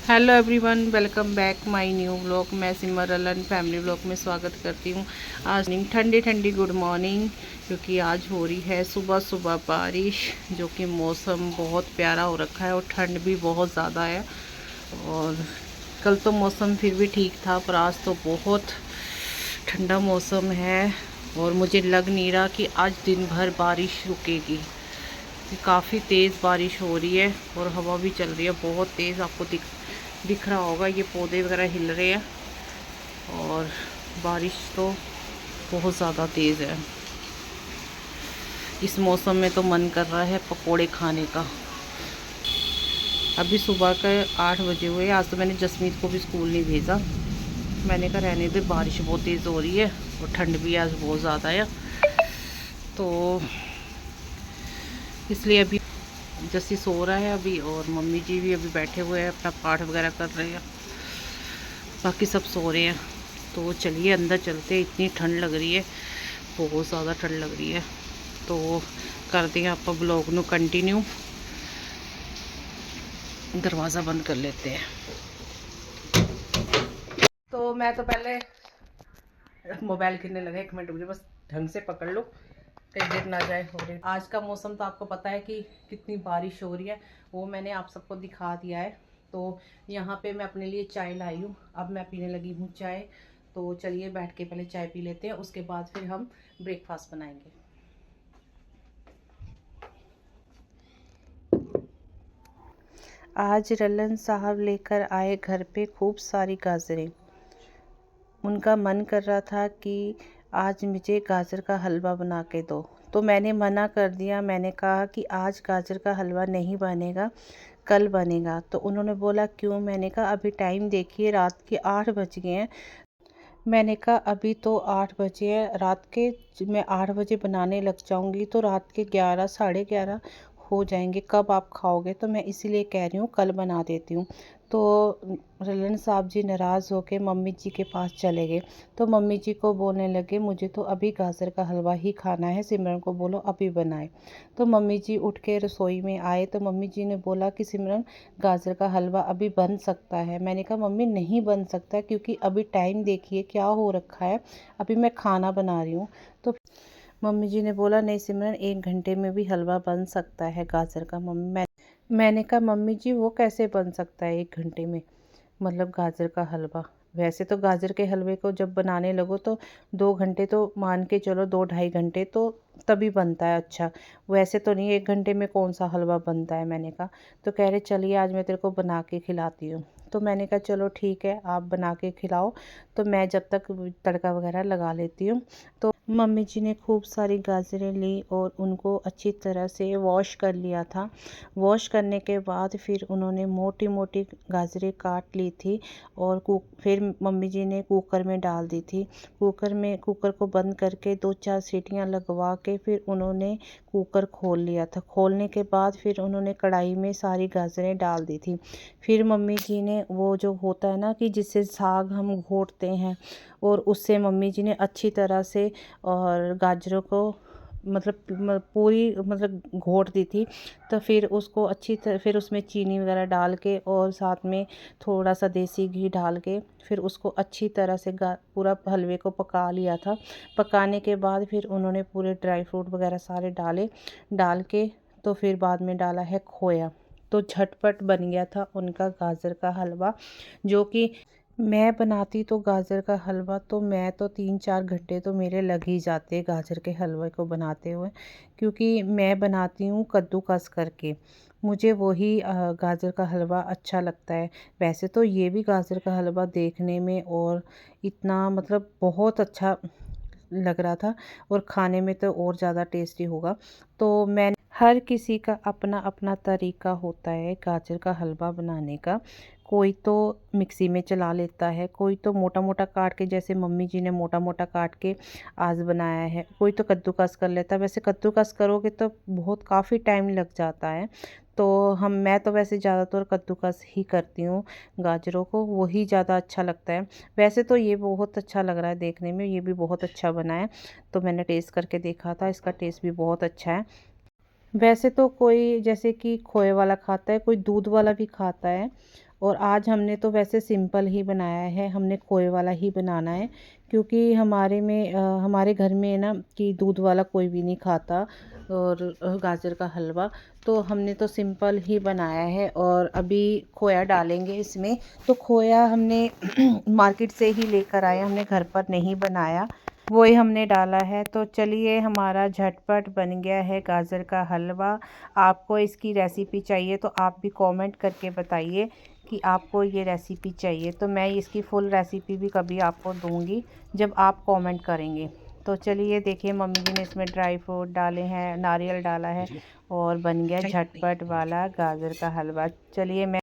Hello everyone, welcome back my new vlog. मैं सिमरन family vlog में स्वागत करती हूँ। आज ठंडी ठंडी गुड मॉर्निंग, क्योंकि आज हो रही है सुबह सुबह बारिश, जो कि मौसम बहुत प्यारा हो रखा है और ठंड भी बहुत ज़्यादा है। और कल तो मौसम फिर भी ठीक था, पर आज तो बहुत ठंडा मौसम है और मुझे लग नहीं रहा कि आज दिन भर बारिश रुकेगी। काफ़ी तेज़ बारिश हो रही है और हवा भी चल रही है बहुत तेज़। आपको दिख रहा होगा, ये पौधे वगैरह हिल रहे हैं और बारिश तो बहुत ज़्यादा तेज़ है। इस मौसम में तो मन कर रहा है पकोड़े खाने का। अभी सुबह के 8 बजे हुए। आज तो मैंने जसमीत को भी स्कूल नहीं भेजा। मैंने कहा रहने दे, बारिश बहुत तेज़ हो रही है और ठंड भी आज बहुत ज़्यादा है, तो इसलिए अभी जैसे सो रहा है अभी, और मम्मी जी भी अभी बैठे हुए हैं, अपना पाठ वगैरह कर रहे हैं। बाकी सब सो रहे हैं। तो चलिए अंदर चलते हैं। इतनी ठंड लग रही है, बहुत ज़्यादा ठंड लग रही है। तो करते हैं आप ब्लॉग ਨੂੰ कंटिन्यू। दरवाज़ा बंद कर लेते हैं। तो मैं तो पहले मोबाइल गिरने लगा, 1 मिनट मुझे बस ढंग से पकड़ लो, कहीं गिर ना जाए। हो रही आज का मौसम तो आपको पता है कि कितनी बारिश हो रही है, वो मैंने आप सबको दिखा दिया है। तो यहाँ पे मैं अपने लिए चाय लाई हूँ, अब मैं पीने लगी हूँ चाय। तो चलिए बैठ के पहले चाय पी लेते हैं, उसके बाद फिर हम ब्रेकफास्ट बनाएंगे। आज रलन साहब लेकर आए घर पे खूब सारी गाजरें। उनका मन कर रहा था कि आज मुझे गाजर का हलवा बना के दो, तो मैंने मना कर दिया। मैंने कहा कि आज गाजर का हलवा नहीं बनेगा, कल बनेगा। तो उन्होंने बोला क्यों? मैंने कहा अभी टाइम देखिए, रात के 8 बज गए हैं। मैंने कहा अभी तो 8 बजे हैं रात के, मैं 8 बजे बनाने लग जाऊंगी तो रात के 11 साढ़े 11 हो जाएंगे, कब आप खाओगे? तो मैं इसीलिए कह रही हूँ कल बना देती हूँ। तो रलन साहब जी नाराज़ होके मम्मी जी के पास चले गए। तो मम्मी जी को बोलने लगे मुझे तो अभी गाजर का हलवा ही खाना है, सिमरन को बोलो अभी बनाए। तो मम्मी जी उठ के रसोई में आए तो मम्मी जी ने बोला कि सिमरन, गाजर का हलवा अभी बन सकता है। मैंने कहा मम्मी नहीं बन सकता, क्योंकि अभी टाइम देखिए क्या हो रखा है, अभी मैं खाना बना रही हूँ। तो मम्मी जी ने बोला नहीं सिमरन, 1 घंटे में भी हलवा बन सकता है गाजर का। मैंने कहा मम्मी जी वो कैसे बन सकता है 1 घंटे में, मतलब गाजर का हलवा? वैसे तो गाजर के हलवे को जब बनाने लगो तो 2 घंटे तो मान के चलो, 2 ढाई घंटे तो तभी बनता है। अच्छा, वैसे तो नहीं 1 घंटे में कौन सा हलवा बनता है। मैंने कहा, तो कह रहे चलिए आज मैं तेरे को बना के खिलाती हूँ। तो मैंने कहा चलो ठीक है, आप बना के खिलाओ, तो मैं जब तक तड़का वगैरह लगा लेती हूँ। तो मम्मी जी ने खूब सारी गाजरें ली और उनको अच्छी तरह से वॉश कर लिया था। वॉश करने के बाद फिर उन्होंने मोटी मोटी गाजरें काट ली थी और फिर मम्मी जी ने कुकर में डाल दी थी। कुकर को बंद करके 2-4 सीटियां लगवा के फिर उन्होंने कुकर खोल लिया था। खोलने के बाद फिर उन्होंने कढ़ाई में सारी गाजरें डाल दी थी। फिर मम्मी जी ने वो जो होता है ना कि जिससे साग हम घोटते हैं, और उससे मम्मी जी ने अच्छी तरह से और गाजरों को मतलब पूरी मतलब घोट दी थी। तो फिर उसको अच्छी तरह फिर उसमें चीनी वगैरह डाल के और साथ में थोड़ा सा देसी घी डाल के फिर उसको अच्छी तरह से पूरा हलवे को पका लिया था। पकाने के बाद फिर उन्होंने पूरे ड्राई फ्रूट वगैरह सारे डाल के तो फिर बाद में डाला है खोया। तो झटपट बन गया था उनका गाजर का हलवा। जो कि मैं बनाती तो गाजर का हलवा तो मैं तो 3-4 घंटे तो मेरे लग ही जाते गाजर के हलवे को बनाते हुए, क्योंकि मैं बनाती हूँ कद्दूकस करके। मुझे वही गाजर का हलवा अच्छा लगता है। वैसे तो ये भी गाजर का हलवा देखने में और इतना मतलब बहुत अच्छा लग रहा था, और खाने में तो और ज़्यादा टेस्टी होगा। तो मैं हर किसी का अपना अपना तरीका होता है गाजर का हलवा बनाने का। कोई तो मिक्सी में चला लेता है, कोई तो मोटा मोटा काट के, जैसे मम्मी जी ने मोटा मोटा काट के आज बनाया है। कोई तो कद्दूकस कर लेता है। वैसे कद्दूकस करोगे तो बहुत काफ़ी टाइम लग जाता है। तो मैं तो वैसे ज़्यादातर कद्दूकस ही करती हूँ गाजरों को, वही ज़्यादा अच्छा लगता है। वैसे तो ये बहुत अच्छा लग रहा है देखने में, ये भी बहुत अच्छा बना है। तो मैंने टेस्ट करके देखा था, इसका टेस्ट भी बहुत अच्छा है। वैसे तो कोई जैसे कि खोए वाला खाता है, कोई दूध वाला भी खाता है, और आज हमने तो वैसे सिंपल ही बनाया है, हमने खोए वाला ही बनाना है क्योंकि हमारे घर में है ना कि दूध वाला कोई भी नहीं खाता और गाजर का हलवा। तो हमने तो सिंपल ही बनाया है और अभी खोया डालेंगे इसमें। तो खोया हमने मार्केट से ही लेकर आए, हमने घर पर नहीं बनाया, वही हमने डाला है। तो चलिए, हमारा झटपट बन गया है गाजर का हलवा। आपको इसकी रेसिपी चाहिए तो आप भी कमेंट करके बताइए कि आपको ये रेसिपी चाहिए, तो मैं इसकी फुल रेसिपी भी कभी आपको दूंगी जब आप कमेंट करेंगे। तो चलिए देखिए, मम्मी जी ने इसमें ड्राई फ्रूट डाले हैं, नारियल डाला है और बन गया झटपट वाला गाजर का हलवा। चलिए मैं